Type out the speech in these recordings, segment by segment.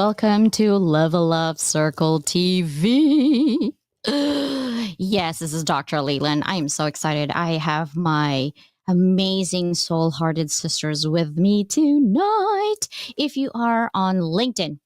welcome to Level Up Circle TV. Yes, this is Dr. Leland. I am so excited. I have my amazing soul hearted sisters with me tonight. If you are on LinkedIn,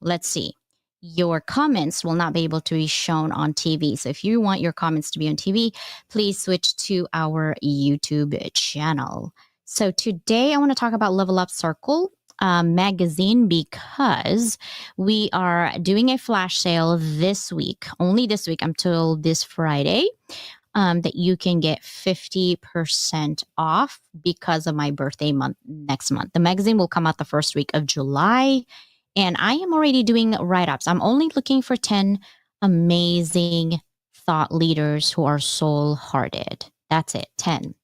let's see, your comments will not be able to be shown on TV. So if you want your comments to be on TV, please switch to our YouTube channel. So today I want to talk about Level Up Circle magazine because we are doing a flash sale this week, only this week until this Friday. That you can get 50% off because of my birthday month next month. The magazine will come out the first week of July, and I am already doing write-ups. I'm only looking for 10 amazing thought leaders who are soul-hearted. That's it, 10.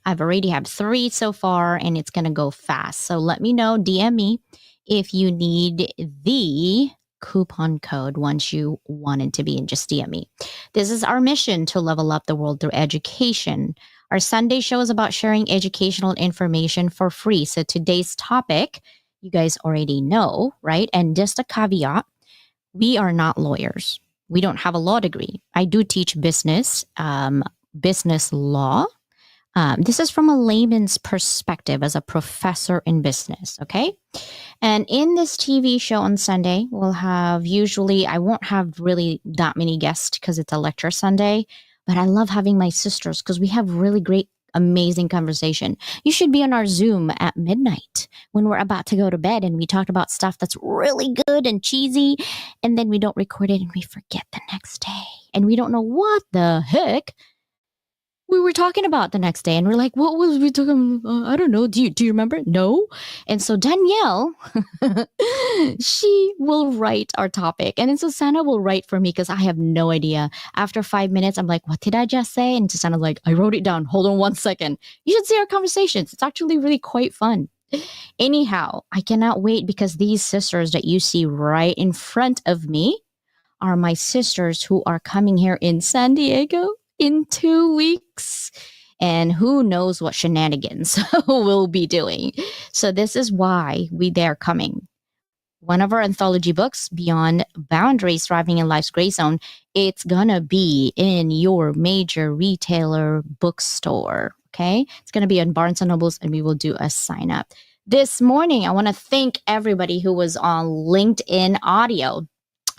I've already had 3 so far, and it's going to go fast. So let me know, DM me if you need the coupon code once you wanted to be, and just DM me. This is our mission to level up the world through education. Our Sunday show is about sharing educational information for free. So today's topic, you guys already know, right? And just a caveat, we are not lawyers. We don't have a law degree. I do teach business law. This is from a layman's perspective as a professor in business, okay? And in this TV show on Sunday, I won't have really that many guests because it's a lecture Sunday, but I love having my sisters because we have really great, amazing conversation. You should be on our Zoom at midnight when we're about to go to bed and we talk about stuff that's really good and cheesy, and then we don't record it and we forget the next day. And we don't know what the heck we were talking about the next day, and we're like, what was we talking? I don't know. Do you remember? No. And so Danielle, she will write our topic, and then Susanna will write for me because I have no idea. After 5 minutes, I'm like, what did I just say? And Susanna's like, I wrote it down. Hold on 1 second. You should see our conversations. It's actually really quite fun. Anyhow, I cannot wait because these sisters that you see right in front of me are my sisters who are coming here in San Diego in 2 weeks, and who knows what shenanigans we'll be doing. So this is why they're coming. One of our anthology books, Beyond Boundaries, Thriving in Life's Gray Zone, it's gonna be in your major retailer bookstore, okay? It's gonna be on Barnes & Nobles, and we will do a sign up. This morning, I wanna thank everybody who was on LinkedIn Audio.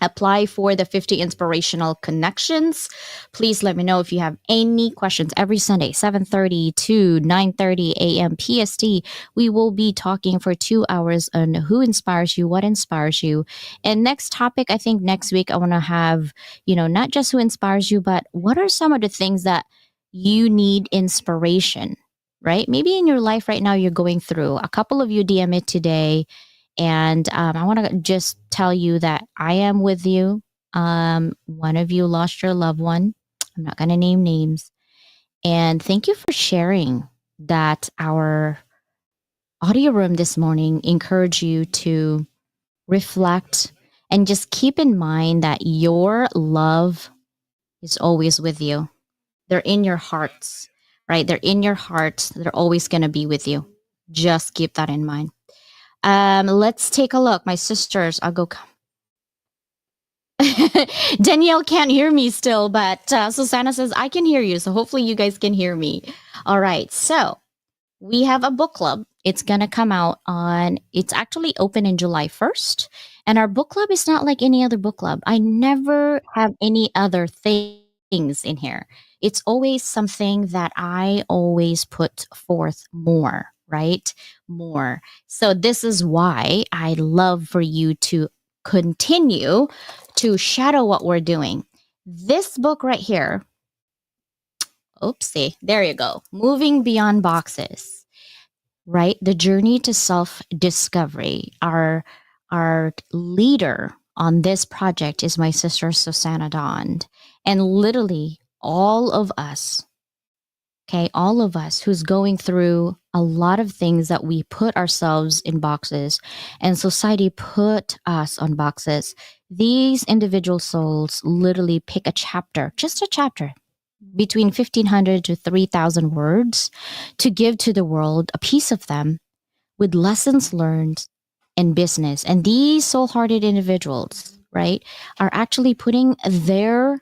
Apply for the 50 inspirational connections. Please let me know if you have any questions. Every Sunday, 7:30 to 9:30 a.m. PST, we will be talking for 2 hours on who inspires you, what inspires you. And next topic, I think next week, I want to have, not just who inspires you, but what are some of the things that you need inspiration, right? Maybe in your life right now, you're going through. A couple of you DM it today. And I want to just tell you that I am with you. One of you lost your loved one. I'm not going to name names. And thank you for sharing that our audio room this morning encouraged you to reflect and just keep in mind that your love is always with you. They're in your hearts, right? They're in your hearts. They're always going to be with you. Just keep that in mind. Let's take a look. My sisters, I'll go. Danielle can't hear me still, but Susanna says I can hear you. So hopefully you guys can hear me. All right. So we have a book club. It's going to come out it's actually open in July 1st. And our book club is not like any other book club. I never have any other things in here. It's always something that I always put forth more. Right? More. So this is why I love for you to continue to shadow what we're doing. This book right here, oopsie, there you go. Moving Beyond Boxes, right? The journey to self-discovery. Our leader on this project is my sister, Susanna Dond. And literally all of us who's going through a lot of things that we put ourselves in boxes and society put us on boxes. These individual souls literally pick just a chapter between 1,500 to 3,000 words to give to the world, a piece of them with lessons learned in business. And these soul-hearted individuals, right, are actually putting their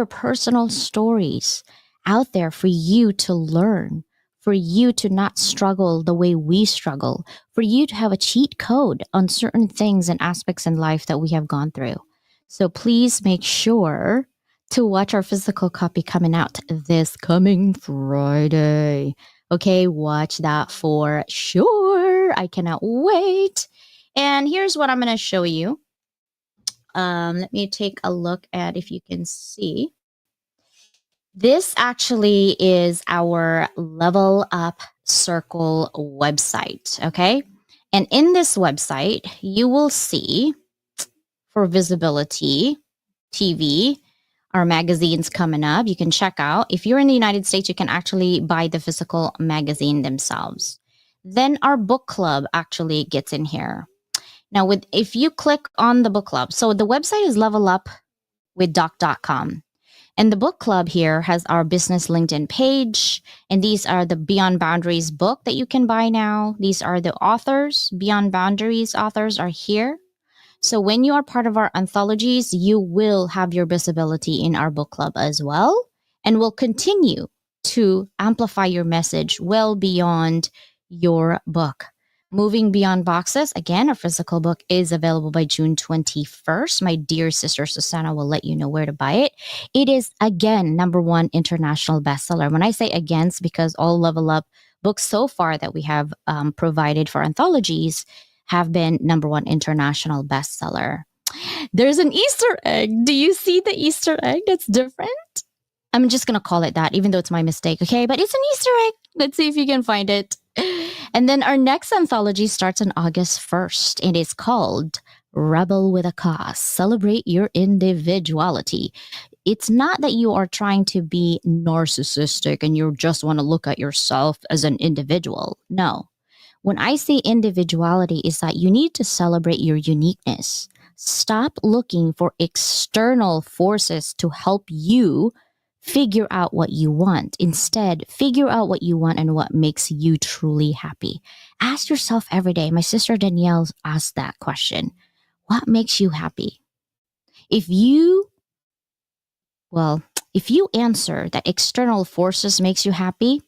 personal stories out there for you to learn, for you to not struggle the way we struggle, for you to have a cheat code on certain things and aspects in life that we have gone through. So please make sure to watch our physical copy coming out this coming Friday. Okay, watch that for sure. I cannot wait. And here's what I'm going to show you. Let me take a look at if you can see. This actually is our Level Up Circle website. Okay. And in this website, you will see for visibility TV, our magazines coming up. You can check out. If you're in the United States, you can actually buy the physical magazine themselves. Then our book club actually gets in here. Now, if you click on the book club, so the website is levelupwithdoc.com. And the book club here has our business LinkedIn page. And these are the Beyond Boundaries book that you can buy now. These are the authors. Beyond Boundaries authors are here. So when you are part of our anthologies, you will have your visibility in our book club as well. And we'll continue to amplify your message well beyond your book. Moving Beyond Boxes, again, our physical book is available by June 21st. My dear sister Susanna will let you know where to buy it. It is, again, #1 international bestseller. When I say again, it's because all Level Up books so far that we have provided for anthologies have been #1 international bestseller. There's an Easter egg. Do you see the Easter egg that's different? I'm just going to call it that, even though it's my mistake, okay? But it's an Easter egg. Let's see if you can find it. And then our next anthology starts on August 1st. It is called Rebel with a Cause. Celebrate your individuality. It's not that you are trying to be narcissistic and you just want to look at yourself as an individual. No. When I say individuality, is that you need to celebrate your uniqueness. Stop looking for external forces to help you figure out what you want. Instead, figure out what you want and what makes you truly happy. Ask yourself every day. My sister Danielle asked that question. What makes you happy? If you answer that external forces makes you happy,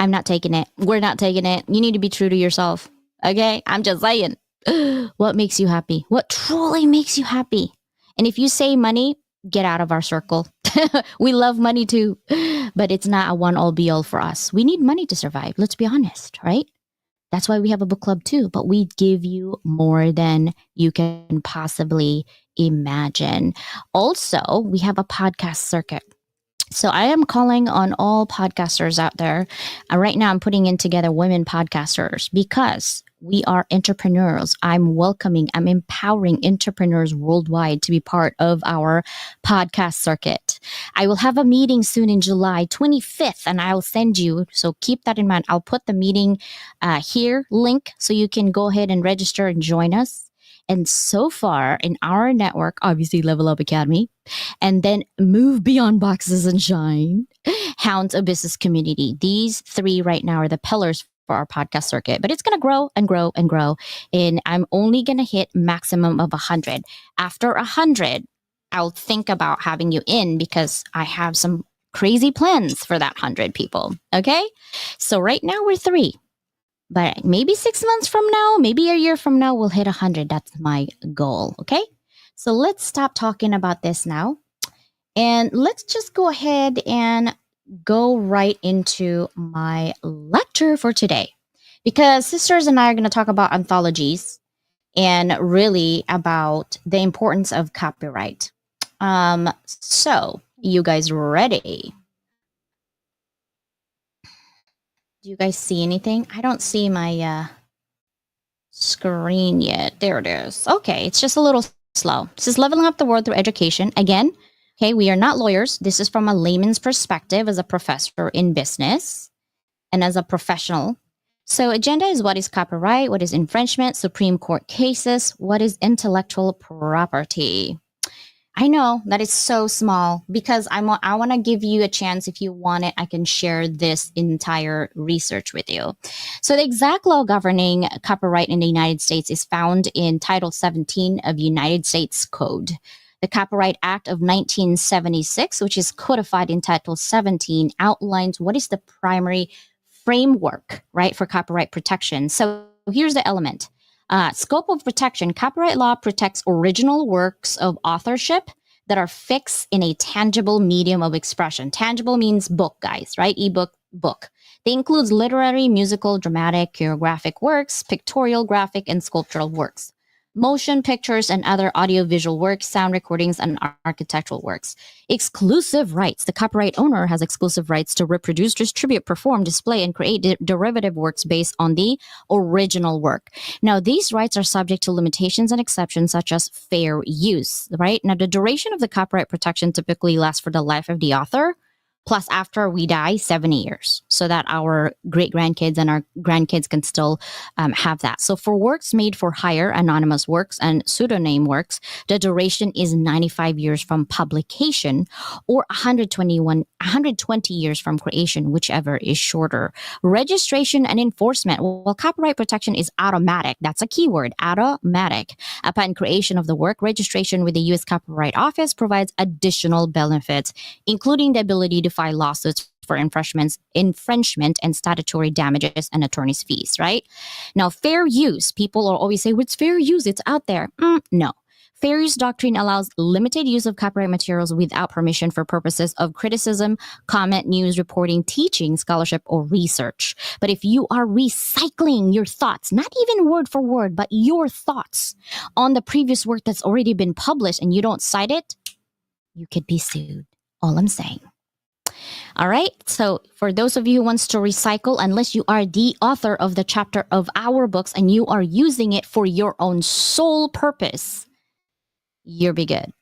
I'm not taking it. We're not taking it. You need to be true to yourself. Okay? I'm just saying. What makes you happy? What truly makes you happy? And if you say money, get out of our circle. We love money too, but it's not a one all be all for us. We need money to survive. Let's be honest, right? That's why we have a book club too, but we give you more than you can possibly imagine. Also, we have a podcast circuit. So I am calling on all podcasters out there. Right now, I'm putting in together women podcasters because we are entrepreneurs. I'm empowering entrepreneurs worldwide to be part of our podcast circuit. I will have a meeting soon in July 25th, and I'll send you. So keep that in mind. I'll put the meeting here link so you can go ahead and register and join us. And so far in our network, obviously Level Up Academy, and then Move Beyond Boxes and Shine, Hounds of Business Community. These 3 right now are the pillars for our podcast circuit, but it's going to grow and grow and grow. And I'm only going to hit maximum of 100. After 100, I'll think about having you in because I have some crazy plans for that 100 people. Okay. So right now we're 3. But maybe 6 months from now, maybe a year from now, we'll hit 100. That's my goal. Okay. So let's stop talking about this now. And let's just go ahead and go right into my lecture for today. Because sisters and I are going to talk about anthologies and really about the importance of copyright. So you guys ready? Do you guys see anything? I don't see my screen yet. There it is. Okay, it's just a little slow. This is leveling up the world through education. Again, okay, we are not lawyers. This is from a layman's perspective as a professor in business and as a professional. So agenda is what is copyright, what is infringement, Supreme Court cases, what is intellectual property. I know that is so small because I want to give you a chance. If you want it, I can share this entire research with you. So the exact law governing copyright in the United States is found in Title 17 of United States Code. The Copyright Act of 1976, which is codified in Title 17, outlines what is the primary framework, right, for copyright protection. So here's the element. Scope of protection. Copyright law protects original works of authorship that are fixed in a tangible medium of expression. Tangible means book, guys, right? Ebook, book. They includes literary, musical, dramatic, choreographic works, pictorial, graphic, and sculptural works, motion pictures and other audiovisual works, sound recordings, and architectural works. Exclusive rights. The copyright owner has exclusive rights to reproduce, distribute, perform, display, and create derivative works based on the original work. Now, these rights are subject to limitations and exceptions such as fair use, right? Now, the duration of the copyright protection typically lasts for the life of the author, plus after we die, 70 years, so that our great grandkids and our grandkids can still have that. So for works made for hire, anonymous works, and pseudonym works, the duration is 95 years from publication or 120 years from creation, whichever is shorter. Registration and enforcement. Well, copyright protection is automatic. That's a keyword, automatic. Upon creation of the work, registration with the U.S. Copyright Office provides additional benefits, including the ability to file lawsuits for infringement and statutory damages and attorney's fees, right? Now, fair use. People will always say, well, it's fair use. It's out there. No. Fair use doctrine allows limited use of copyright materials without permission for purposes of criticism, comment, news, reporting, teaching, scholarship, or research. But if you are recycling your thoughts, not even word for word, but your thoughts on the previous work that's already been published and you don't cite it, you could be sued. All I'm saying. All right. So for those of you who wants to recycle, unless you are the author of the chapter of our books and you are using it for your own sole purpose, you'll be good.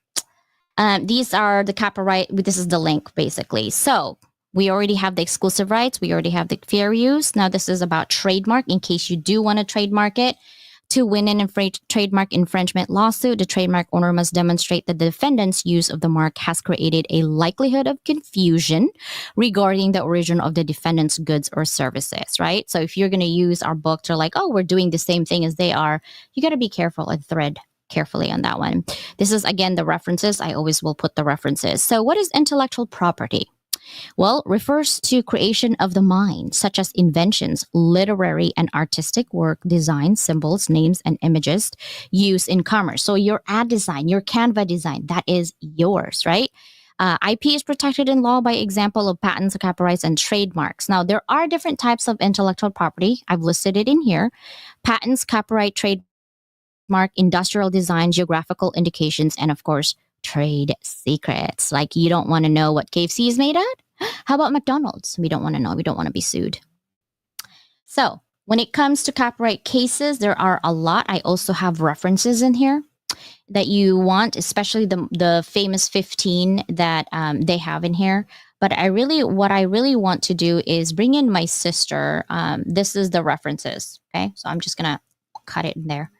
These are the copyright. This is the link, basically. So we already have the exclusive rights. We already have the fair use. Now this is about trademark. In case you do want to trademark it, to win an trademark infringement lawsuit, the trademark owner must demonstrate that the defendant's use of the mark has created a likelihood of confusion regarding the origin of the defendant's goods or services, right? So if you're going to use our book to like, oh, we're doing the same thing as they are, you got to be careful and thread carefully on that one. This is, again, the references. I always will put the references. So what is intellectual property? Well, refers to creation of the mind, such as inventions, literary and artistic work, designs, symbols, names, and images used in commerce. So your ad design, your Canva design, that is yours, right? IP is protected in law by example of patents, copyrights, and trademarks. Now, there are different types of intellectual property. I've listed it in here. Patents, copyright, trademark, industrial design, geographical indications, and of course, trade secrets. Like you don't want to know what KFC is made at? How about McDonald's? We don't want to know. We don't want to be sued. So when it comes to copyright cases, there are a lot. I also have references in here that you want, especially the famous 15 that they have in here. But what I really want to do is bring in my sister. This is the references. Okay. So I'm just going to cut it in there.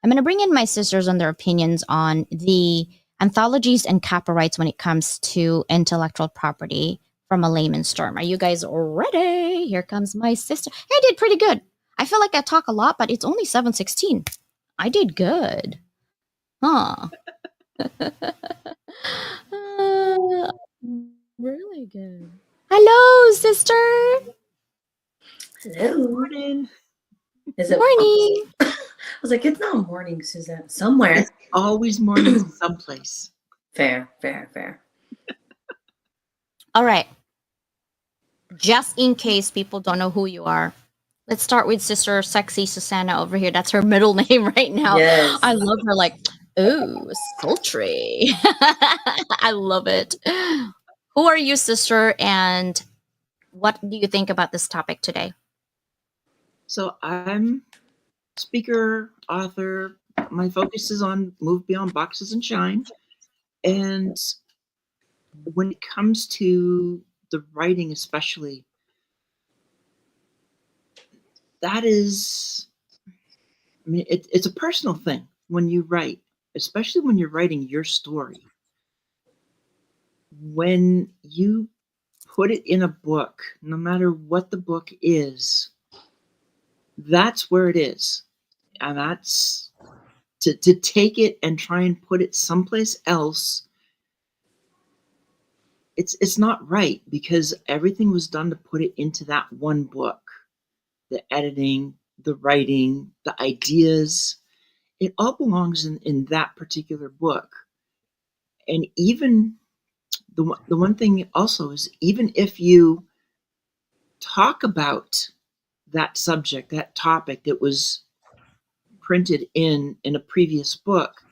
I'm going to bring in my sisters on their opinions on the anthologies and copyrights when it comes to intellectual property from a layman's term. Are you guys ready? Here comes my sister. Hey, I did pretty good. I feel like I talk a lot, but it's only 7:16. I did good. Huh. Really good. Hello, sister. Hello. Morning. Is it Morning. I was like, it's not morning, Suzanne. Somewhere. It's always morning someplace. Fair, fair, fair. All right. Just in case people don't know who you are, let's start with Sister Sexy Susanna over here. That's her middle name right now. Yes. I love her. Like, ooh, sultry. I love it. Who are you, sister? And what do you think about this topic today? So I'm speaker, author. My focus is on Move Beyond Boxes and Shine. And when it comes to the writing especially, that is, I mean, it's a personal thing when you write, especially when you're writing your story. when you put it in a book, no matter what the book is, that's where it is. And that's to take it and try and put it someplace else. It's not right, because everything was done to put it into that one book. The editing, the writing, the ideas, it all belongs in that particular book. And even the one thing also is, even if you talk about that subject, that topic that was printed in a previous book,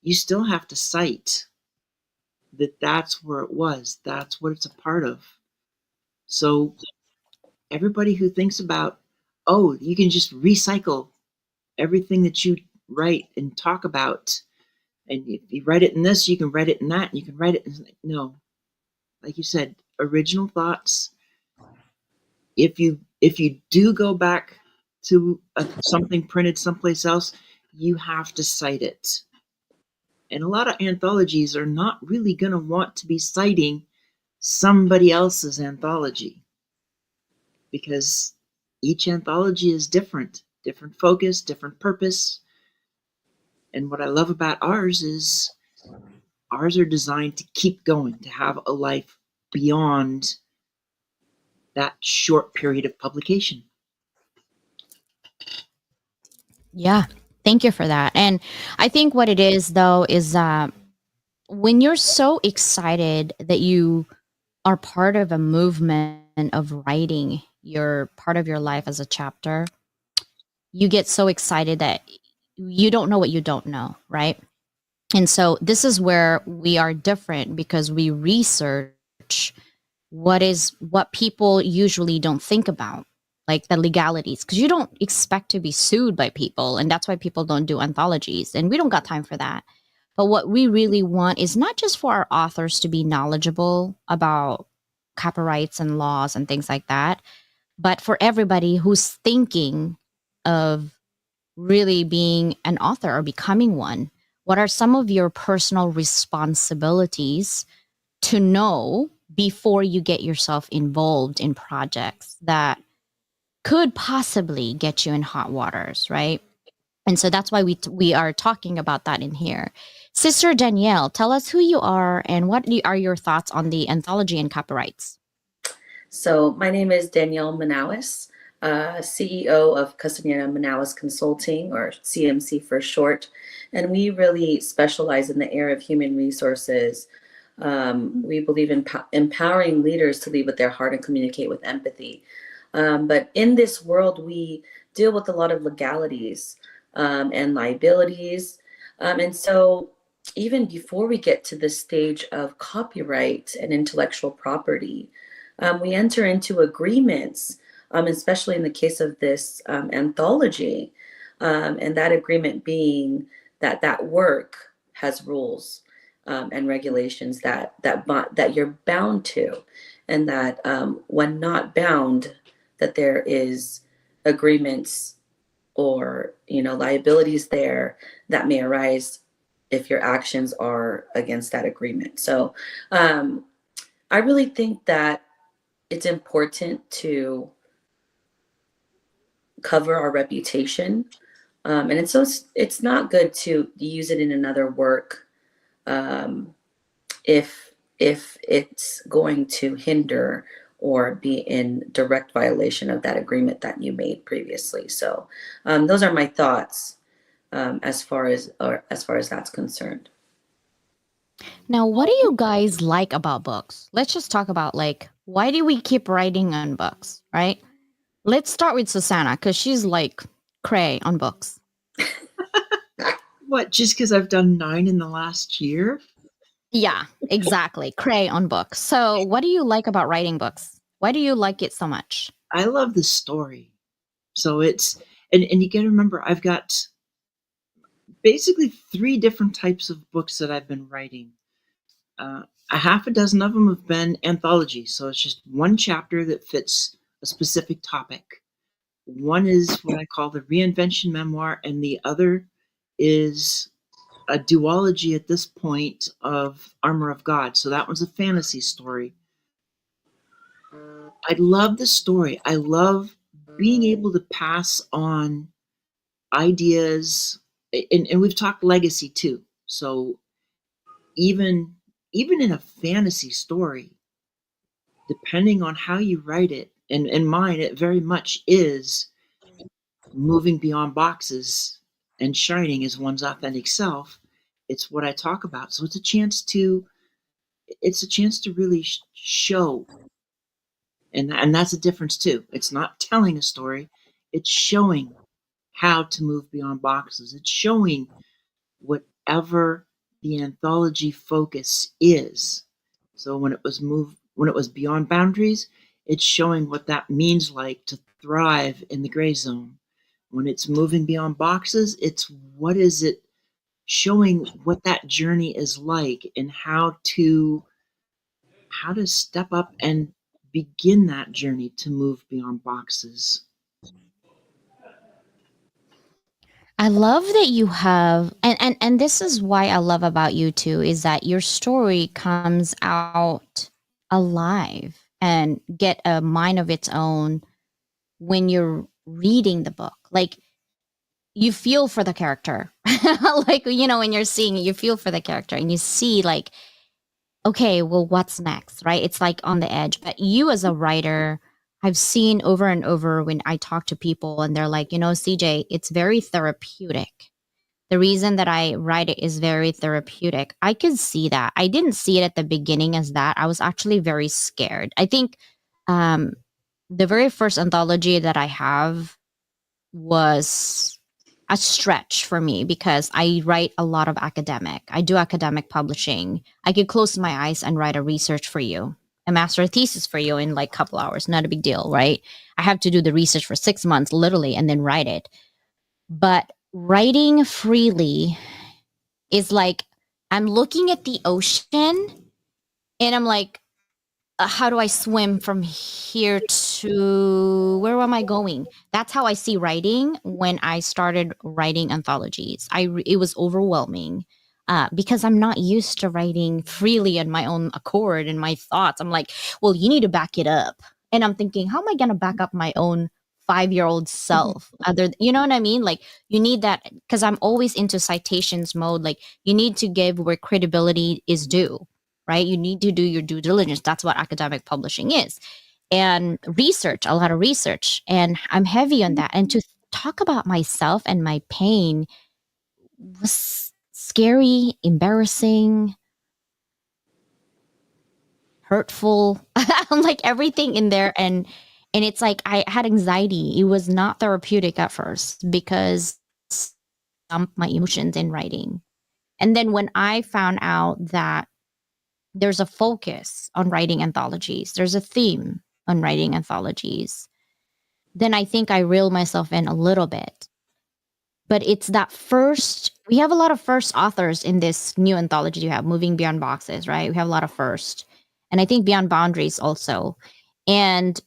you still have to cite that that's where it was, that's what it's a part of. So everybody who thinks about, oh, you can just recycle everything that you write and talk about, and if you write it in this, you can write it in that, and you can write it in, no, like you said, original thoughts. If you do go back to something printed someplace else, you have to cite it. And a lot of anthologies are not really going to want to be citing somebody else's anthology, because each anthology is different focus, different purpose. And what I love about ours is ours are designed to keep going, to have a life beyond that short period of publication. Yeah. Thank you for that. And I think what it is, though, is when you're so excited that you are part of a movement of writing your part of your life as a chapter, you get so excited that you don't know what you don't know, right? And so this is where we are different, because we research what people usually don't think about, like the legalities, because you don't expect to be sued by people, and that's why people don't do anthologies, and we don't got time for that. But what we really want is not just for our authors to be knowledgeable about copyrights and laws and things like that, but for everybody who's thinking of really being an author or becoming one. What are some of your personal responsibilities to know before you get yourself involved in projects that could possibly get you in hot waters, right? And so that's why we are talking about that in here. Sister Danielle, tell us who you are and what are your thoughts on the anthology and copyrights. So my name is Danielle Manawis, CEO of Castaneda Manawis Consulting, or CMC for short. And we really specialize in the area of human resources. We believe in empowering leaders to lead with their heart and communicate with empathy. But in this world, we deal with a lot of legalities and liabilities. And so even before we get to the stage of copyright and intellectual property, we enter into agreements, especially in the case of this anthology, and that agreement being that that work has rules and regulations that you're bound to, and that when not bound, that there is agreements or liabilities there that may arise if your actions are against that agreement. So I really think that it's important to cover our reputation, and it's not good to use it in another work um, if it's going to hinder or be in direct violation of that agreement that you made previously. So those are my thoughts as far as that's concerned. Now, what do you guys like about books? Let's just talk about, like, why do we keep writing on books, right? Let's start with Susanna, because she's like cray on books. What, just because I've done 9 in the last year? Yeah, exactly. Cray on books. So, what do you like about writing books? Why do you like it so much? I love the story. So it's, and you got to remember, I've got basically 3 different types of books that I've been writing. A half a dozen of them have been anthologies, so it's just one chapter that fits a specific topic. One is what I call the reinvention memoir, and the other is a duology at this point of Armor of God. So that one's a fantasy story. I love the story. I love being able to pass on ideas, and we've talked legacy too. So even in a fantasy story, depending on how you write it, and in mine, it very much is moving beyond boxes and shining as one's authentic self. It's what I talk about. So it's a chance to really show, and that's a difference too. It's not telling a story; it's showing how to move beyond boxes. It's showing whatever the anthology focus is. So when it was beyond boundaries, it's showing what that means like to thrive in the gray zone. When it's moving beyond boxes, it's what is it showing what that journey is like and how to step up and begin that journey to move beyond boxes. I love that you have, and this is why I love about you too, is that your story comes out alive and get a mind of its own when you're reading the book. Like, you feel for the character. Like, when you're seeing it, you feel for the character and you see, like, okay, well, what's next, right? It's like on the edge. But you as a writer, I've seen over and over when I talk to people and they're like, CJ, it's very therapeutic. The reason that I write it is very therapeutic. I could see that. I didn't see it at the beginning as that. I was actually very scared. I think um, the very first anthology that I have was a stretch for me because I write a lot of academic. I do academic publishing. I could close my eyes and write a research for you, a master thesis for you in like a couple hours. Not a big deal, right? I have to do the research for 6 months, literally, and then write it. But writing freely is like I'm looking at the ocean and I'm like, how do I swim from here to where am I going? That's how I see writing when I started writing anthologies. It was overwhelming because I'm not used to writing freely on my own accord and my thoughts. I'm like, well, you need to back it up, and I'm thinking, how am I going to back up my own 5-year-old self? You know what I mean? Like, you need that because I'm always into citations mode. Like, you need to give where credibility is due, right? You need to do your due diligence. That's what academic publishing is. And research, a lot of research. And I'm heavy on that. And to talk about myself and my pain was scary, embarrassing, hurtful. I'm like everything in there. And it's like I had anxiety. It was not therapeutic at first because my emotions in writing. And then when I found out that there's a focus on writing anthologies, there's a theme on writing anthologies, then I think I reel myself in a little bit. But it's that we have a lot of first authors in this new anthology you have, Moving Beyond Boxes, right? We have a lot of first. And I think Beyond Boundaries also. And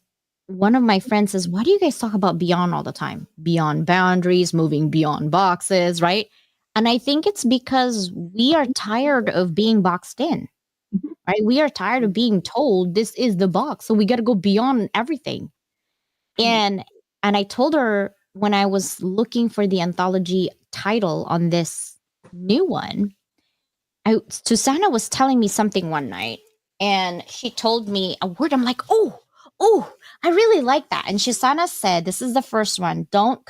one of my friends says, why do you guys talk about beyond all the time? Beyond boundaries, moving beyond boxes, right? And I think it's because we are tired of being boxed in, right? We are tired of being told this is the box. So we got to go beyond everything. And I told her when I was looking for the anthology title on this new one, Susanna was telling me something one night and she told me a word. I'm like, oh, I really like that. And Susanna said, this is the first one. Don't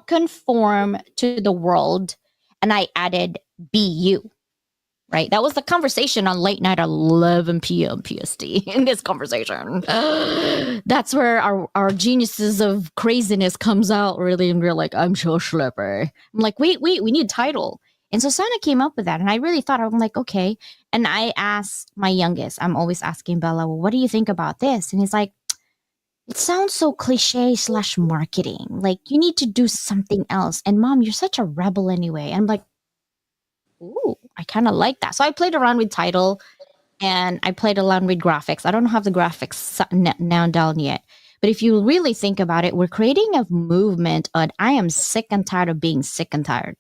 conform to the world. And I added, be you. Right. That was the conversation on late night, 11 p.m. PST in this conversation. That's where our geniuses of craziness comes out really. And we're like, I'm so slippery. I'm like, wait, we need a title. And so Sana came up with that. And I really thought, I'm like, okay. And I asked my youngest, I'm always asking Bella, well, what do you think about this? And he's like, it sounds so cliche / marketing. Like, you need to do something else. And mom, you're such a rebel anyway. And I'm like, ooh, I kind of like that. So I played around with title and I played around with graphics. I don't have the graphics now down yet. But if you really think about it, we're creating a movement on I am sick and tired of being sick and tired.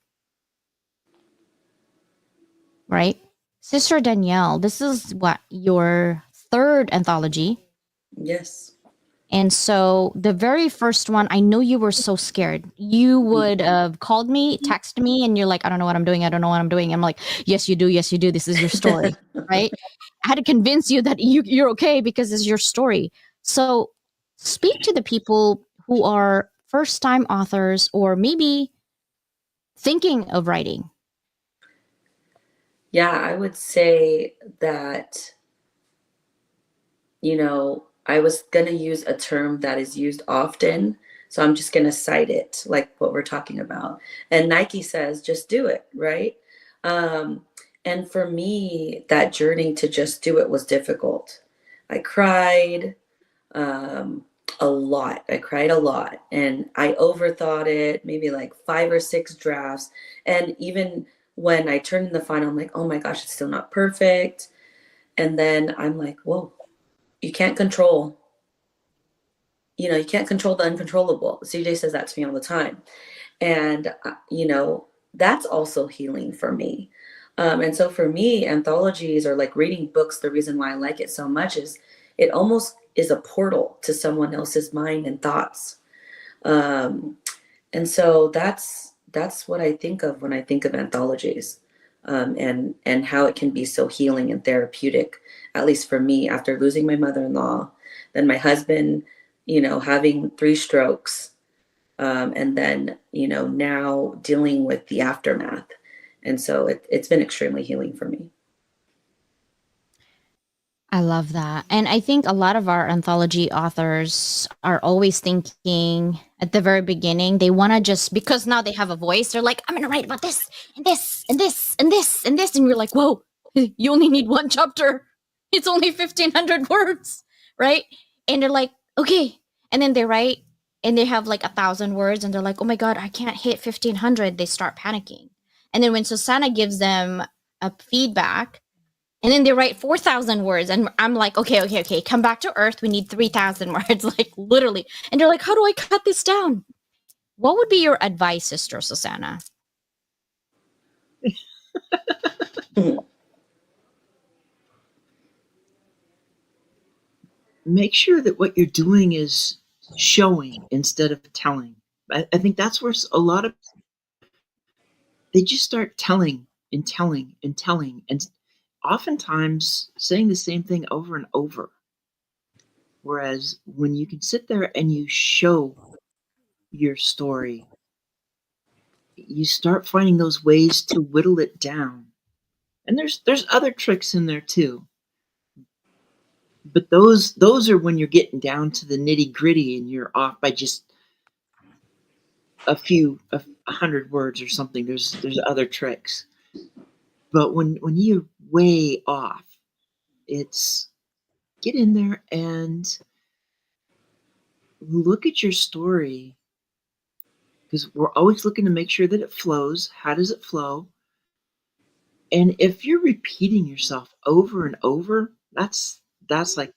right? Sister Danielle, this is what your third anthology. Yes. And so the very first one, I know you were so scared. You would have called me, texted me, and you're like, I don't know what I'm doing. I don't know what I'm doing. I'm like, yes, you do. Yes, you do. This is your story, right? I had to convince you that you're okay because it's your story. So speak to the people who are first time authors or maybe thinking of writing. Yeah, I would say that, I was going to use a term that is used often. So I'm just going to cite it, like what we're talking about. And Nike says, just do it, right? Um, and for me, that journey to just do it was difficult. I cried a lot. I cried a lot and I overthought it, maybe like 5 or 6 drafts. And even when I turned in the final, I'm like, oh my gosh, it's still not perfect. And then I'm like, whoa, you can't control, you can't control the uncontrollable. CJ says that to me all the time. And, that's also healing for me. And so for me, anthologies or like reading books, the reason why I like it so much is it almost is a portal to someone else's mind and thoughts. Um, and so that's what I think of when I think of anthologies, and how it can be so healing and therapeutic, at least for me, after losing my mother-in-law, then my husband, having 3 strokes, and then now dealing with the aftermath. And so it's been extremely healing for me. I love that. And I think a lot of our anthology authors are always thinking at the very beginning, they want to just, because now they have a voice, they're like, I'm going to write about this and this and this and this and this. And you're like, whoa, you only need one chapter. It's only 1,500 words, right? And they're like, okay. And then they write and they have like 1,000 words and they're like, oh my God, I can't hit 1,500. They start panicking. And then when Susanna gives them a feedback, and then they write 4,000 words. And I'm like, okay, come back to Earth. We need 3,000 words, like literally. And they're like, how do I cut this down? What would be your advice, Sister Susanna? Make sure that what you're doing is showing instead of telling. I think that's where a lot of they just start telling and telling and telling, and oftentimes saying the same thing over and over. Whereas when you can sit there and you show your story, you start finding those ways to whittle it down. And there's other tricks in there too. But those are when you're getting down to the nitty-gritty and you're off by just a 100 words or something. There's other tricks. But when you're way off, it's get in there and look at your story, because we're always looking to make sure that it flows. How does it flow? And if you're repeating yourself over and over, that's like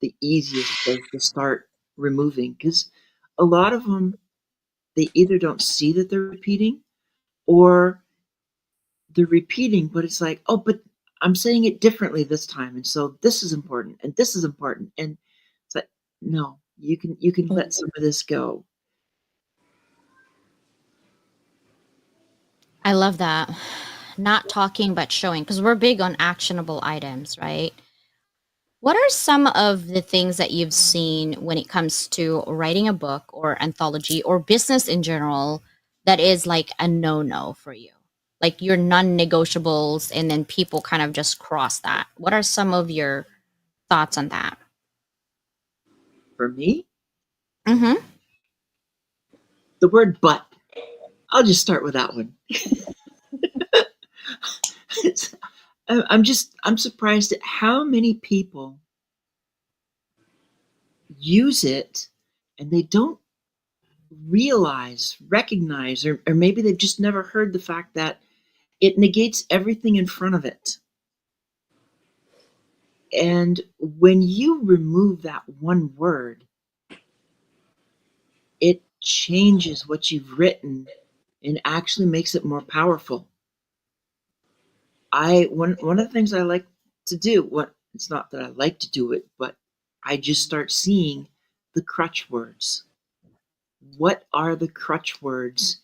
the easiest place to start removing, because a lot of them, they either don't see that they're repeating, or they're repeating, but it's like, oh, but I'm saying it differently this time, and so this is important, and this is important, and it's like, no, you can let some of this go. I love that. Not talking, but showing, because we're big on actionable items, right? What are some of the things that you've seen when it comes to writing a book or anthology or business in general that is like a no for you? Like your non negotiables, and then people kind of just cross that. What are some of your thoughts on that? For me, Mm-hmm. the word "but." I'll just start with that one. I'm surprised at how many people use it and they don't recognize, or maybe they've just never heard the fact that it negates everything in front of it. And when you remove that one word, it changes what you've written and actually makes it more powerful. one of the things I like to do, what it's not that I like to do it, but I just start seeing the crutch words. What are the crutch words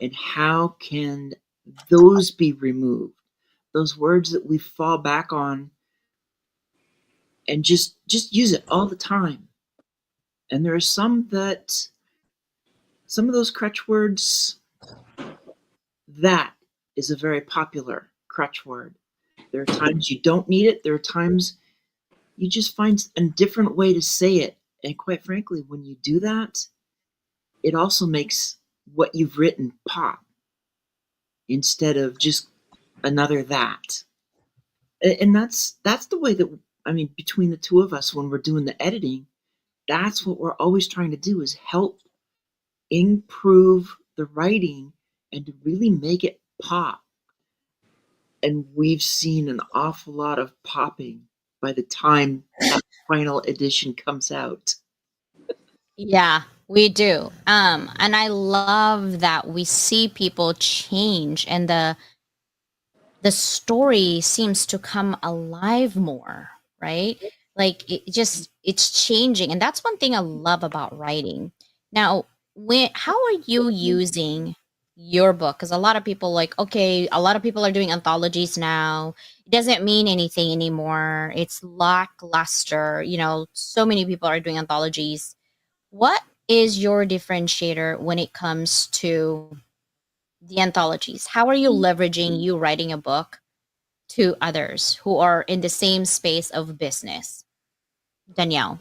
and how can those be removed? Those words that we fall back on and just use it all the time. And there are some of those crutch words, that is a very popular crutch word. There are times you don't need it. There are times you just find a different way to say it. And quite frankly, when you do that, it also makes what you've written pop instead of just another that. And that's the way that, I mean, between the two of us when we're doing the editing, that's what we're always trying to do, is help improve the writing and to really make it pop. And we've seen an awful lot of popping by the time that final edition comes out. Yeah, we do. And I love that we see people change and the story seems to come alive more, right? Like it's changing. And that's one thing I love about writing. Now, how are you using your book? Because a lot of people like, okay, a lot of people are doing anthologies now. It doesn't mean anything anymore. It's lackluster. So many people are doing anthologies. What is your differentiator when it comes to the anthologies? How are you leveraging you writing a book to others who are in the same space of business? Danielle.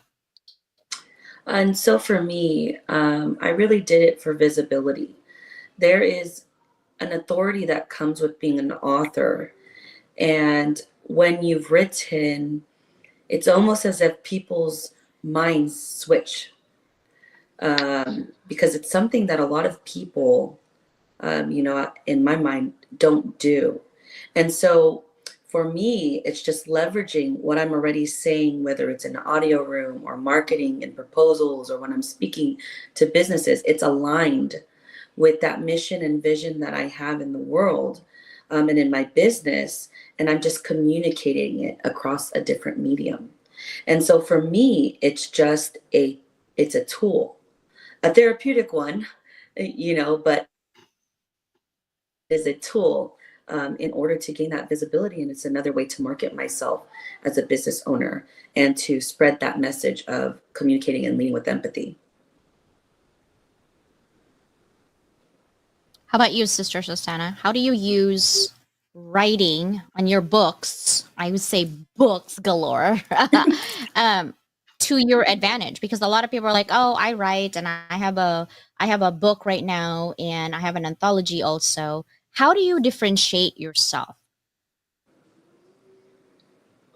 And so for me, I really did it for visibility. There is an authority that comes with being an author. And when you've written, it's almost as if people's minds switch, because it's something that a lot of people, in my mind, don't do. And so for me, it's just leveraging what I'm already saying, whether it's in an audio room or marketing and proposals or when I'm speaking to businesses, it's aligned with that mission and vision that I have in the world, and in my business. And I'm just communicating it across a different medium. And so for me, it's a tool, a therapeutic one, but is a tool, in order to gain that visibility. And it's another way to market myself as a business owner and to spread that message of communicating and leading with empathy. How about you, Sister Susanna? How do you use writing on your books? I would say books galore, um, to your advantage, because a lot of people are like, "Oh, I write, and I have a book right now, and I have an anthology also." How do you differentiate yourself?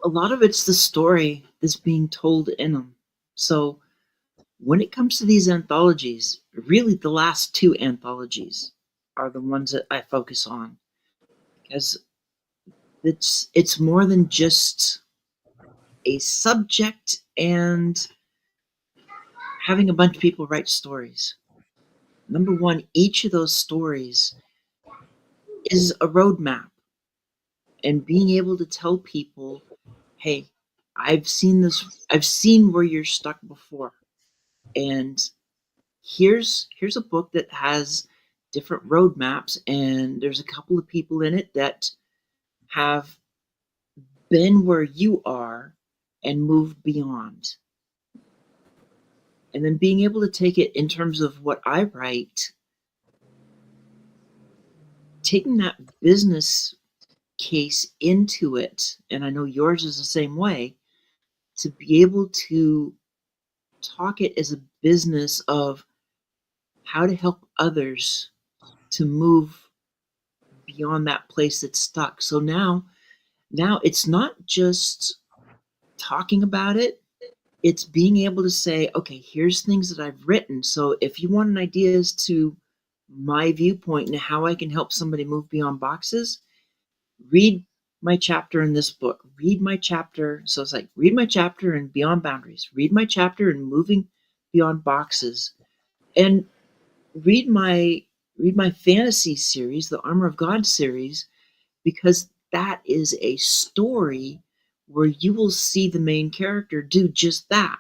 A lot of it's the story that's being told in them. So when it comes to these anthologies, really the last two anthologies are the ones that I focus on, because it's more than just a subject and having a bunch of people write stories. Number one, each of those stories is a roadmap, and being able to tell people, hey, I've seen this, I've seen where you're stuck before. And here's a book that has different roadmaps, and there's a couple of people in it that have been where you are and moved beyond. And then being able to take it in terms of what I write, taking that business case into it, and I know yours is the same way, to be able to talk it as a business of how to help others to move beyond that place that's stuck. So now it's not just talking about it, it's being able to say, okay, here's things that I've written. So if you want an idea as to my viewpoint and how I can help somebody move beyond boxes, read my chapter in this book. Read my chapter. So it's like, read my chapter in Beyond Boundaries. Read my chapter in Moving Beyond Boxes. And read my fantasy series, the Armor of God series, because that is a story where you will see the main character do just that,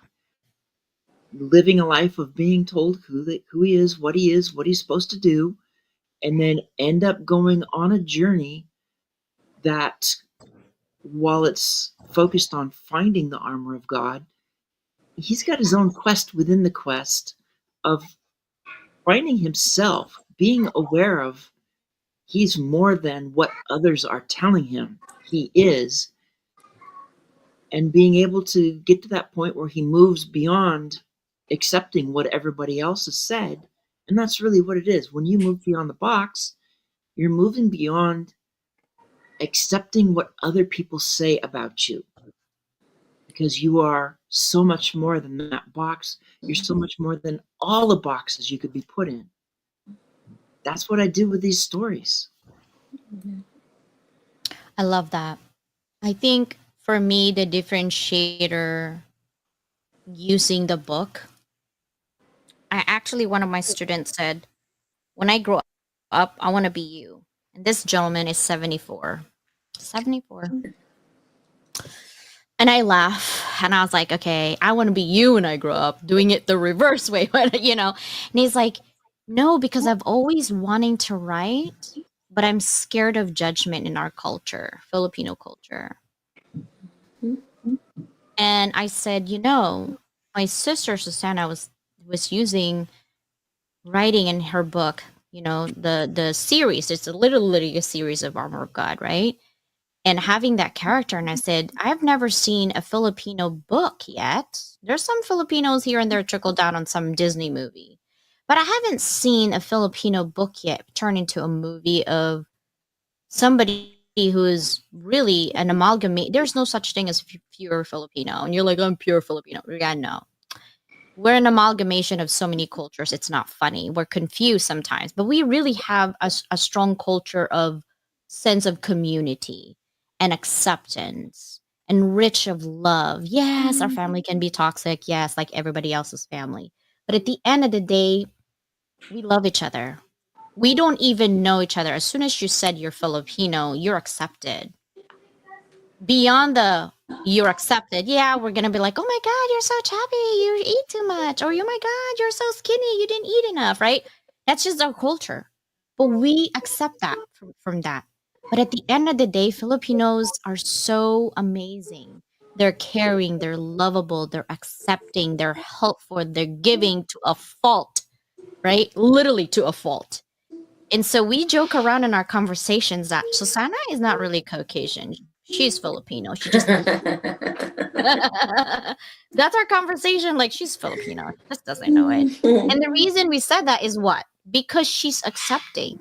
living a life of being told who he is, what he's supposed to do, and then end up going on a journey that, while it's focused on finding the armor of God, he's got his own quest within the quest of finding himself, being aware of he's more than what others are telling him he is, and being able to get to that point where he moves beyond accepting what everybody else has said. And that's really what it is. When you move beyond the box, you're moving beyond accepting what other people say about you, because you are so much more than that box. You're so much more than all the boxes you could be put in. That's what I do with these stories. I love that. I think for me, the differentiator using the book, one of my students said, when I grow up, I want to be you. And this gentleman is 74. 74. And I laugh and I was like, okay, I want to be you when I grow up, doing it the reverse way, you know? And he's like, no, because I've always wanting to write, but I'm scared of judgment in our culture, Filipino culture. And I said, my sister Susanna was using writing in her book, the series. It's literally a series of Armor of God, right? And having that character. And I said, I've never seen a Filipino book yet. There's some Filipinos here and there trickle down on some Disney movie, but I haven't seen a Filipino book yet turn into a movie of somebody who is really an amalgamate. There's no such thing as pure Filipino. And you're like, I'm pure Filipino. Yeah, no. We're an amalgamation of so many cultures. It's not funny. We're confused sometimes, but we really have a strong culture of sense of community and acceptance and rich of love. Yes, our family can be toxic. Yes, like everybody else's family. But at the end of the day, we love each other. We don't even know each other. As soon as you said you're Filipino, you're accepted. Beyond the you're accepted, yeah, we're gonna be like, oh my God, you're so chubby, you eat too much, or oh my God, you're so skinny, you didn't eat enough, right? That's just our culture. But we accept that from that. But at the end of the day, Filipinos are so amazing. They're caring, they're lovable, they're accepting, they're helpful, they're giving to a fault, right? Literally to a fault. And so we joke around in our conversations that Susanna is not really Caucasian. She's Filipino. She just that's our conversation. Like, she's Filipino. She just doesn't know it. And the reason we said that is what? Because she's accepting,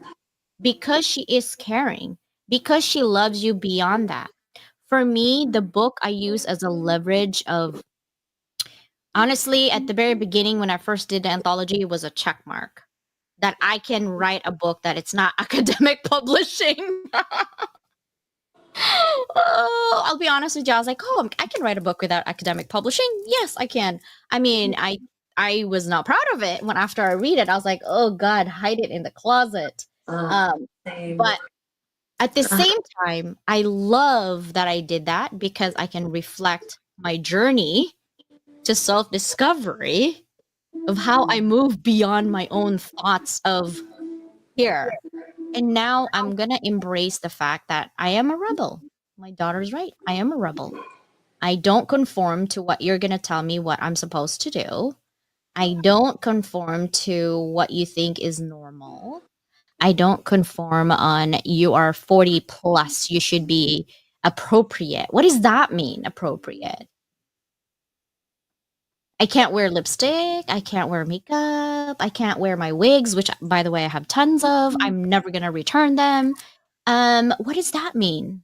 because she is caring, because she loves you beyond that. For me, the book I use as a leverage of, honestly, at the very beginning when I first did the anthology, it was a check mark that I can write a book that it's not academic publishing. Oh, I'll be honest with you. I was like, oh, I can write a book without academic publishing. Yes, I can. I mean, I was not proud of it when after I read it, I was like, oh God, hide it in the closet. But at the same time, I love that I did that because I can reflect my journey to self-discovery of how I move beyond my own thoughts of here. And now I'm going to embrace the fact that I am a rebel. My daughter's right. I am a rebel. I don't conform to what you're going to tell me what I'm supposed to do. I don't conform to what you think is normal. I don't conform on you are 40 plus, you should be appropriate. What does that mean, appropriate? I can't wear lipstick. I can't wear makeup. I can't wear my wigs, which, by the way, I have tons of. I'm never going to return them. What does that mean?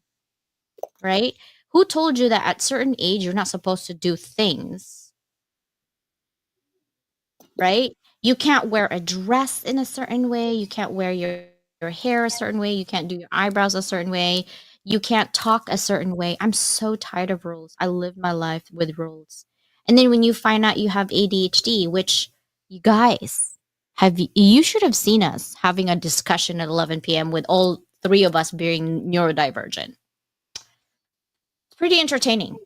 Right? Who told you that at certain age you're not supposed to do things? Right? You can't wear a dress in a certain way. You can't wear your hair a certain way. You can't do your eyebrows a certain way. You can't talk a certain way. I'm so tired of rules. I live my life with rules. And then when you find out you have ADHD, which you guys you should have seen us having a discussion at 11 p.m. with all three of us being neurodivergent. pretty entertaining.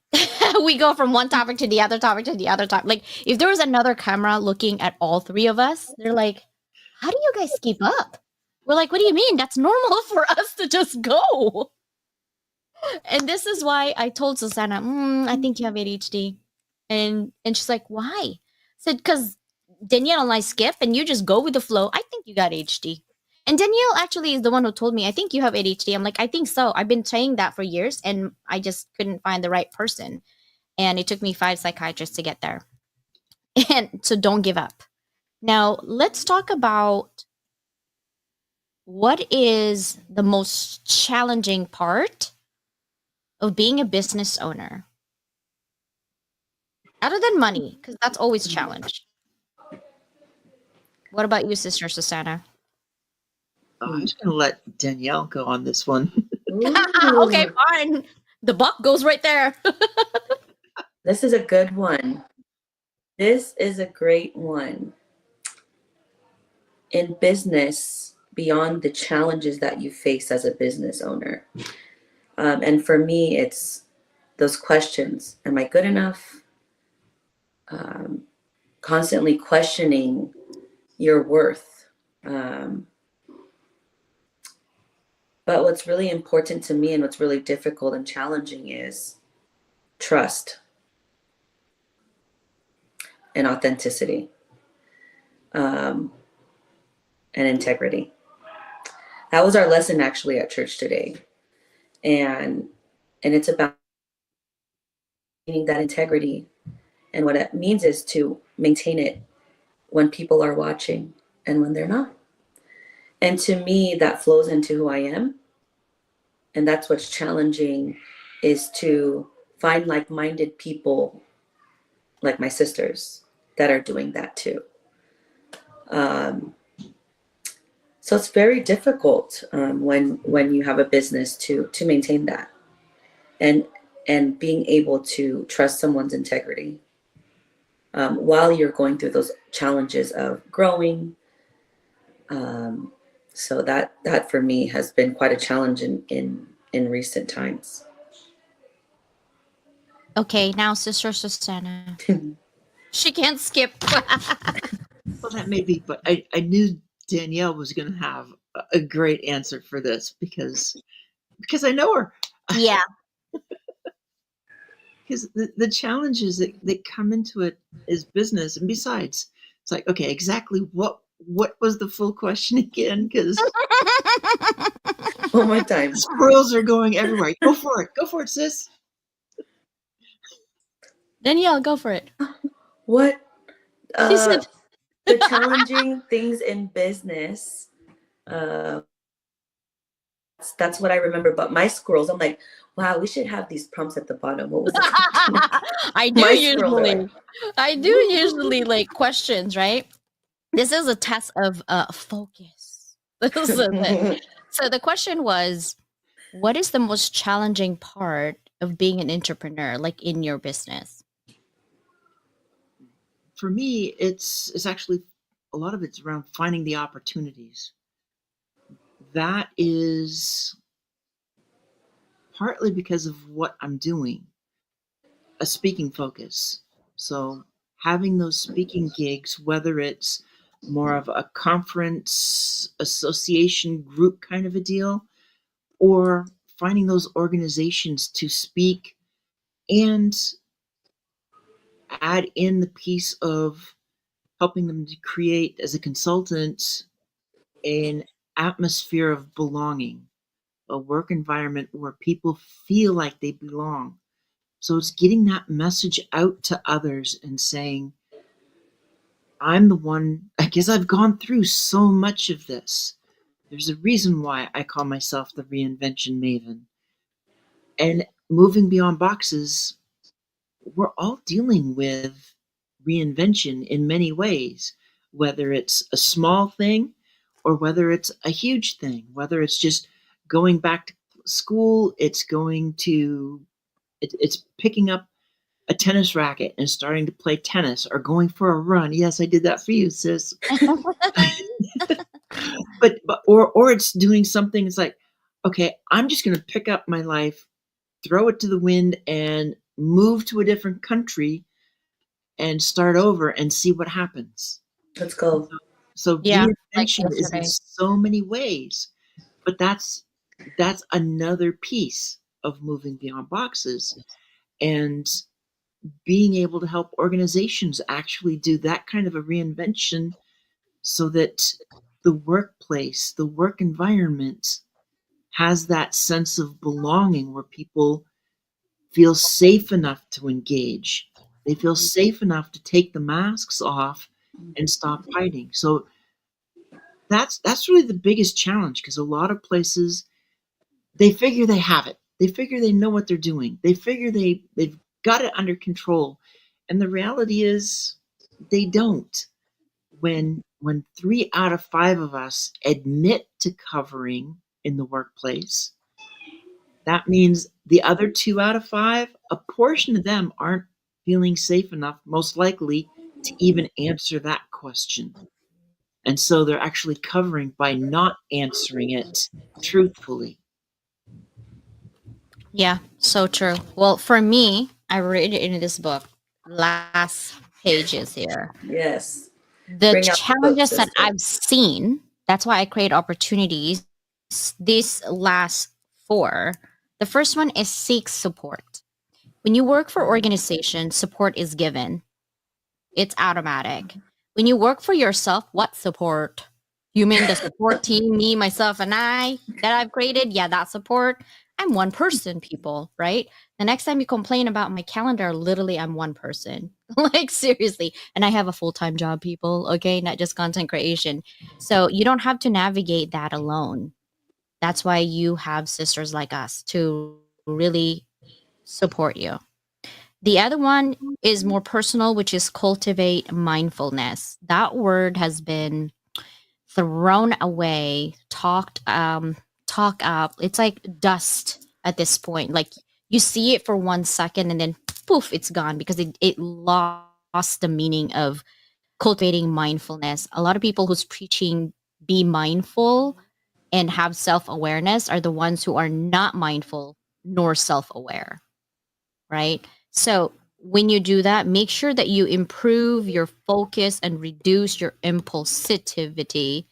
We go from one topic to the other topic to the other topic. Like if there was another camera looking at all three of us, they're like, "How do you guys keep up?" We're like, "What do you mean? That's normal for us to just go." And this is why I told Susanna, I think you have ADHD. And she's like, why? I said, because Danielle and I skip and you just go with the flow. I think you got ADHD. And Danielle actually is the one who told me, I think you have ADHD. I'm like, I think so. I've been saying that for years and I just couldn't find the right person. And it took me 5 psychiatrists to get there. And so don't give up. Now, let's talk about what is the most challenging part of being a business owner? Other than money, because that's always a challenge. What about you, Sister Susanna? I'm just going to let Danielle go on this one. Okay, fine. The buck goes right there. This is a good one. This is a great one. In business, beyond the challenges that you face as a business owner. And for me, it's those questions. Am I good enough? Constantly questioning your worth. But what's really important to me and what's really difficult and challenging is trust and authenticity and integrity. That was our lesson actually at church today. And it's about maintaining that integrity. And what it means is to maintain it when people are watching and when they're not. And to me, that flows into who I am. And that's what's challenging, is to find like-minded people like my sisters that are doing that too. So it's very difficult when you have a business to maintain that and being able to trust someone's integrity while you're going through those challenges of growing. So that for me has been quite a challenge in recent times. Okay, now Sister Susanna. She can't skip. Well, that may be, but I knew Danielle was going to have a great answer for this because I know her. Yeah. Because the challenges that come into it is business. And besides, it's like, okay, exactly what was the full question again? Because One more time. squirrels are going everywhere. Go for it, sis. Danielle, go for it. What She said, the challenging things in business, that's what I remember. But my squirrels, I'm like, wow, we should have these prompts at the bottom. What was it? I do My squirrels are usually. like, I do usually like questions, right? This is a test of focus. This is it. So the question was, what is the most challenging part of being an entrepreneur, like in your business? For me, it's actually a lot of it's around finding the opportunities. That is partly because of what I'm doing, a speaking focus. So having those speaking gigs, whether it's more of a conference, association, group kind of a deal, or finding those organizations to speak and add in the piece of helping them to create, as a consultant, an atmosphere of belonging, a work environment where people feel like they belong. So it's getting that message out to others and saying, I'm the one, I guess I've gone through so much of this. There's a reason why I call myself the reinvention maven. And moving beyond boxes, we're all dealing with reinvention in many ways, whether it's a small thing or whether it's a huge thing, whether it's just going back to school, it's picking up a tennis racket and starting to play tennis or going for a run. Yes, I did that for you, sis. but or it's doing something. It's like, okay, I'm just going to pick up my life throw it to the wind and move to a different country and start over and see what happens. Let's go. So Yeah, like reinvention is in yesterday. so many ways, but that's another piece of moving beyond boxes and being able to help organizations actually do that kind of a reinvention so that the workplace, the work environment has that sense of belonging where people feel safe enough to engage. They feel safe enough to take the masks off and stop hiding. So that's really the biggest challenge because a lot of places they figure they have it. They figure they know what they're doing. They figure they've got it under control. And the reality is they don't. When 3 out of 5 of us admit to covering in the workplace, that means the other 2 out of 5, a portion of them aren't feeling safe enough, most likely, to even answer that question. And so they're actually covering by not answering it truthfully. Yeah, so true. Well, for me, I read it in this book, last pages here. Yes. The Bring out the book, challenges that sister. I've seen, that's why I create opportunities. These last four. The first one is seek support. When you work for organization, support is given. It's automatic. When you work for yourself, what support? You mean the support team, me, myself, and I that I've created? Yeah, that support. I'm one person, people, right? The next time you complain about my calendar, literally, I'm one person. Like, seriously. And I have a full time job, people, okay? Not just content creation. So you don't have to navigate that alone. That's why you have sisters like us to really support you. The other one is more personal, which is cultivate mindfulness. That word has been thrown away, talk up. It's like dust at this point. Like you see it for 1 second and then poof, it's gone because it lost the meaning of cultivating mindfulness. A lot of people who's preaching be mindful and have self-awareness are the ones who are not mindful nor self-aware, right? So when you do that, make sure that you improve your focus and reduce your impulsivity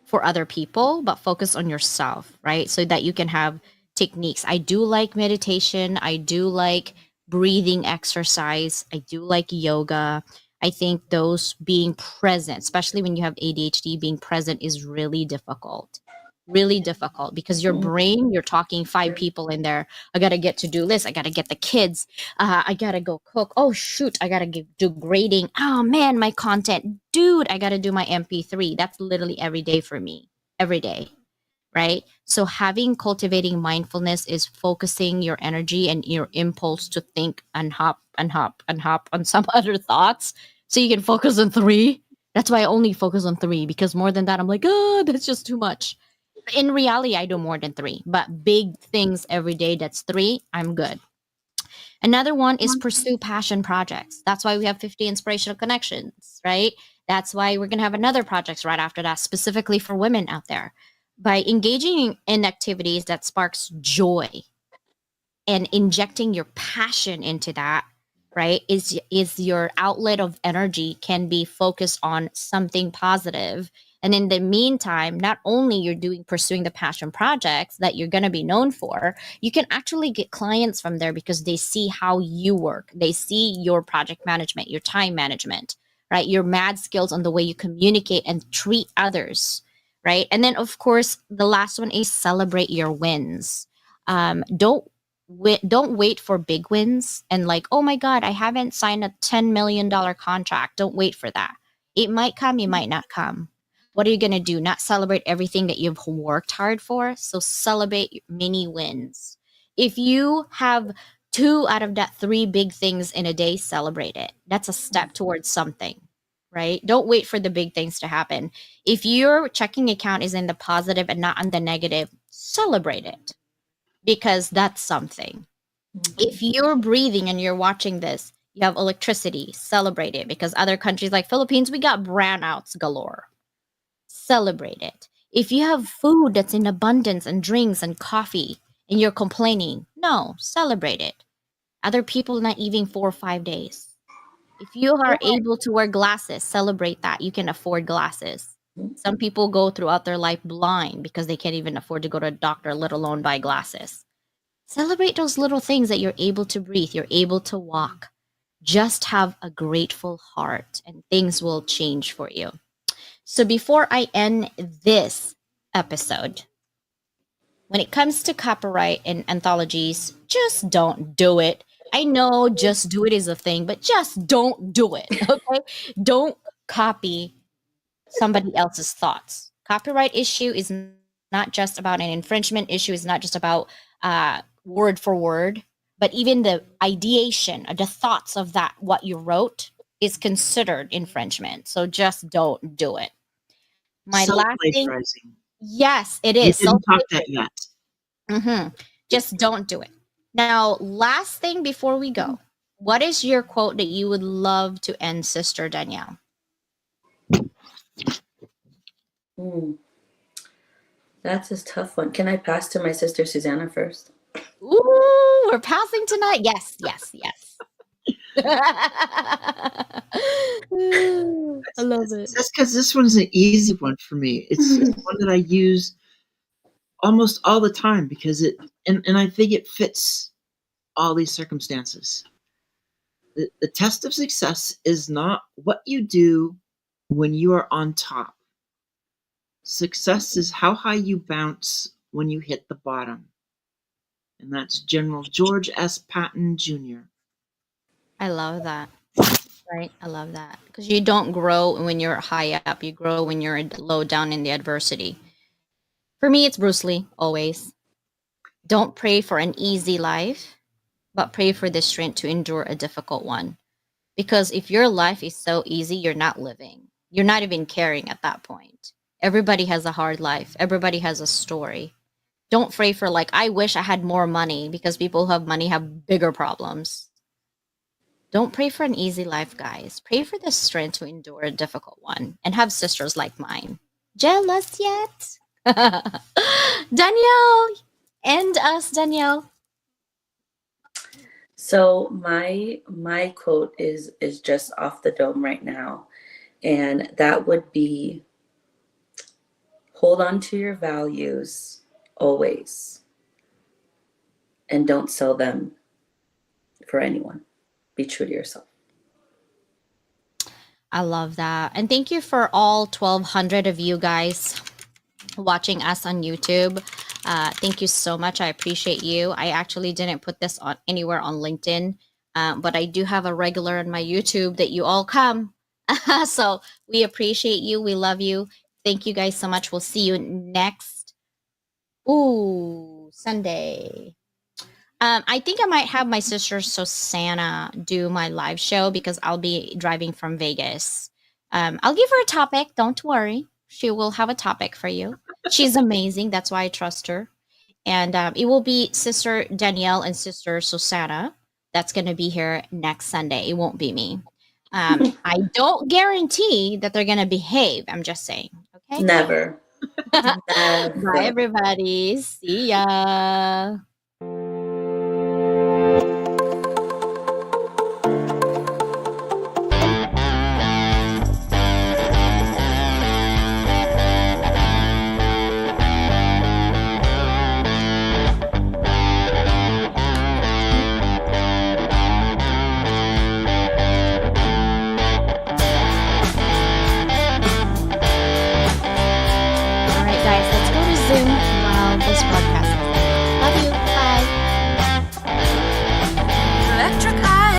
for other people, but focus on yourself, right? So that you can have techniques. I do like meditation. I do like breathing exercise. I do like yoga. I think those being present, especially when you have ADHD, being present is really difficult. Really difficult because your brain, you're talking five people in there. I got to get to do list. I got to get the kids. I got to go cook. Oh, shoot. I got to do grading. Oh, man, my content. Dude, I got to do my MP3. That's literally every day for me. Every day. Right. So having cultivating mindfulness is focusing your energy and your impulse to think and hop and hop and hop on some other thoughts so you can focus on three. That's why I only focus on three because more than that, I'm like, oh, that's just too much. In reality, I do more than three, but big things every day, that's three, I'm good. Another one is pursue passion projects. That's why we have 50 inspirational connections, right? That's why we're going to have another project right after that, specifically for women out there. By engaging in activities that sparks joy and injecting your passion into that, right, is your outlet of energy can be focused on something positive. And in the meantime, not only you're doing pursuing the passion projects that you're going to be known for, you can actually get clients from there because they see how you work. They see your project management, your time management, right? Your mad skills on the way you communicate and treat others, right? And then of course, the last one is celebrate your wins. Don't wait for big wins and like, oh my god, I haven't signed a $10 million contract. Don't wait for that. It might come, it might not come. What are you going to do? Not celebrate everything that you've worked hard for? So celebrate mini wins. If you have two out of that three big things in a day, celebrate it. That's a step towards something, right? Don't wait for the big things to happen. If your checking account is in the positive and not on the negative, celebrate it because that's something. If you're breathing and you're watching this, you have electricity, celebrate it because other countries like Philippines, we got brownouts galore. Celebrate it. If you have food that's in abundance and drinks and coffee and you're complaining. No, celebrate it. Other people not even 4 or 5 days. If you are able to wear glasses, celebrate that. You can afford glasses. Some people go throughout their life blind because they can't even afford to go to a doctor, let alone buy glasses. Celebrate those little things that you're able to breathe, you're able to walk. Just have a grateful heart and things will change for you. So before I end this episode, when it comes to copyright and anthologies, just don't do it. I know just do it is a thing, but just don't do it. Okay? Don't copy somebody else's thoughts. Copyright issue is not just about an infringement issue, is not just about word for word, but even the ideation, the thoughts of that, what you wrote, is considered infringement. So just don't do it. My last thing, Self-plagiarizing. yes, it We is. didn't talk that yet. Just don't do it. Now, last thing before we go, what is your quote that you would love to end, Sister Danielle? Hmm. That's a tough one. Can I pass to my sister Susanna first? Ooh, we're passing tonight. Yes, yes, yes. I love it. That's because this one's an easy one for me. It's one that I use almost all the time because and I think it fits all these circumstances. The test of success is not what you do when you are on top. Success is how high you bounce when you hit the bottom. And that's General George S. Patton Jr. I love that. Right? I love that. Because you don't grow when you're high up, you grow when you're low down in the adversity. For me, it's Bruce Lee, always. Don't pray for an easy life, but pray for the strength to endure a difficult one. Because if your life is so easy, you're not living. You're not even caring at that point. Everybody has a hard life, everybody has a story. Don't pray for, like, I wish I had more money, because people who have money have bigger problems. Don't pray for an easy life, guys. Pray for the strength to endure a difficult one and have sisters like mine. Jealous yet? Danielle, end us, Danielle. So my quote is just off the dome right now, and that would be, hold on to your values always and don't sell them for anyone. Be true to yourself. I love that. And thank you for all 1,200 of you guys watching us on YouTube. Thank you so much. I appreciate you. I actually didn't put this on anywhere on LinkedIn, but I do have a regular on my YouTube that you all come. So we appreciate you. We love you. Thank you guys so much. We'll see you next Sunday. I think I might have my sister Susanna do my live show because I'll be driving from Vegas. I'll give her a topic. Don't worry. She will have a topic for you. She's amazing. That's why I trust her. And it will be Sister Danielle and Sister Susanna. That's going to be here next Sunday. It won't be me. I don't guarantee that they're going to behave. I'm just saying. Okay. Never. Bye, Never. everybody. See ya.